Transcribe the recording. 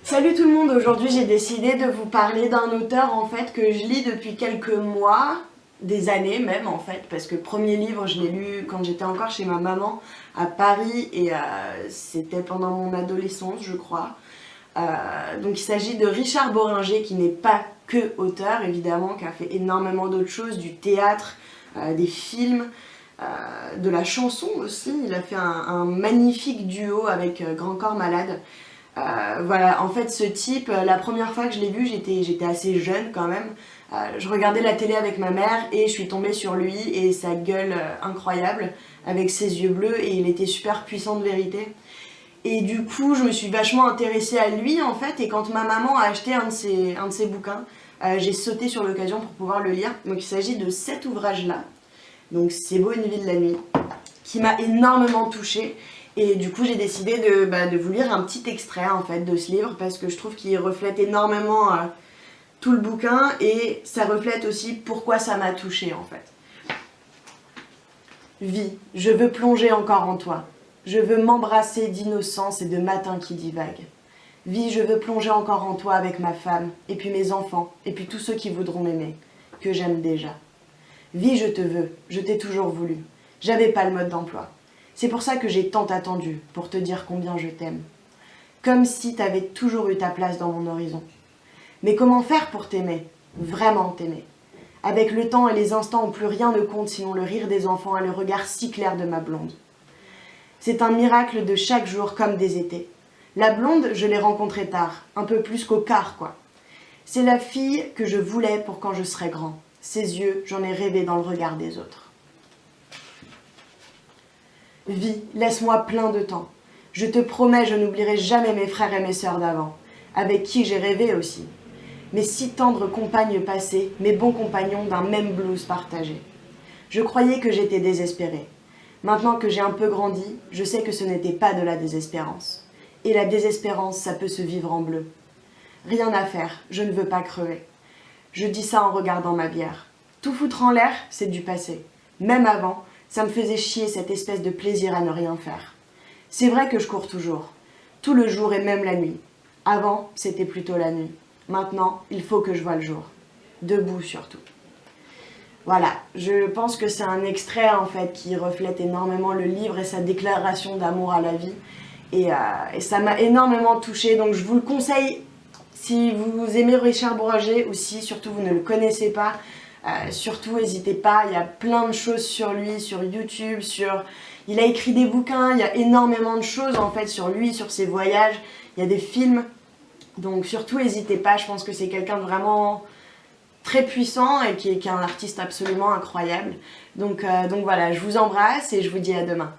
Salut tout le monde, aujourd'hui j'ai décidé de vous parler d'un auteur en fait que je lis depuis quelques mois, des années même en fait, parce que le premier livre je l'ai lu quand j'étais encore chez ma maman à Paris et c'était pendant mon adolescence je crois. Donc il s'agit de Richard Bohringer qui n'est pas que auteur évidemment, qui a fait énormément d'autres choses, du théâtre, des films, de la chanson aussi. Il a fait un magnifique duo avec Grand Corps Malade. Voilà, en fait ce type, la première fois que je l'ai vu, j'étais assez jeune quand même. Je regardais la télé avec ma mère et je suis tombée sur lui et sa gueule incroyable avec ses yeux bleus et il était super puissant de vérité. Et du coup je me suis vachement intéressée à lui en fait et quand ma maman a acheté un de ses bouquins, j'ai sauté sur l'occasion pour pouvoir le lire. Donc il s'agit de cet ouvrage là, donc C'est beau une ville la nuit, qui m'a énormément touchée. Et du coup j'ai décidé de vous lire un petit extrait en fait de ce livre parce que je trouve qu'il reflète énormément tout le bouquin et ça reflète aussi pourquoi ça m'a touchée en fait. Vie, je veux plonger encore en toi. Je veux m'embrasser d'innocence et de matin qui divague. Vie, je veux plonger encore en toi avec ma femme, et puis mes enfants, et puis tous ceux qui voudront m'aimer, que j'aime déjà. Vie, je te veux, je t'ai toujours voulu. J'avais pas le mode d'emploi. C'est pour ça que j'ai tant attendu, pour te dire combien je t'aime. Comme si t'avais toujours eu ta place dans mon horizon. Mais comment faire pour t'aimer? Vraiment t'aimer. Avec le temps et les instants où plus rien ne compte sinon le rire des enfants et le regard si clair de ma blonde. C'est un miracle de chaque jour comme des étés. La blonde, je l'ai rencontrée tard, un peu plus qu'au quart quoi. C'est la fille que je voulais pour quand je serai grand. Ses yeux, j'en ai rêvé dans le regard des autres. Vie, laisse-moi plein de temps. Je te promets, je n'oublierai jamais mes frères et mes sœurs d'avant, avec qui j'ai rêvé aussi. Mes si tendres compagnes passées, mes bons compagnons d'un même blues partagé. Je croyais que j'étais désespérée. Maintenant que j'ai un peu grandi, je sais que ce n'était pas de la désespérance. Et la désespérance, ça peut se vivre en bleu. Rien à faire, je ne veux pas crever. Je dis ça en regardant ma bière. Tout foutre en l'air, c'est du passé. Même avant, ça me faisait chier cette espèce de plaisir à ne rien faire. C'est vrai que je cours toujours, tout le jour et même la nuit. Avant, c'était plutôt la nuit. Maintenant, il faut que je voie le jour. Debout surtout. Voilà, je pense que c'est un extrait en fait qui reflète énormément le livre et sa déclaration d'amour à la vie. Et ça m'a énormément touchée, donc je vous le conseille si vous aimez Richard Bohringer ou si surtout vous ne le connaissez pas. Surtout n'hésitez pas, il y a plein de choses sur lui, sur YouTube, il a écrit des bouquins, il y a énormément de choses en fait sur lui, sur ses voyages, il y a des films, donc surtout n'hésitez pas, je pense que c'est quelqu'un de vraiment très puissant et qui est un artiste absolument incroyable. Donc voilà, je vous embrasse et je vous dis à demain.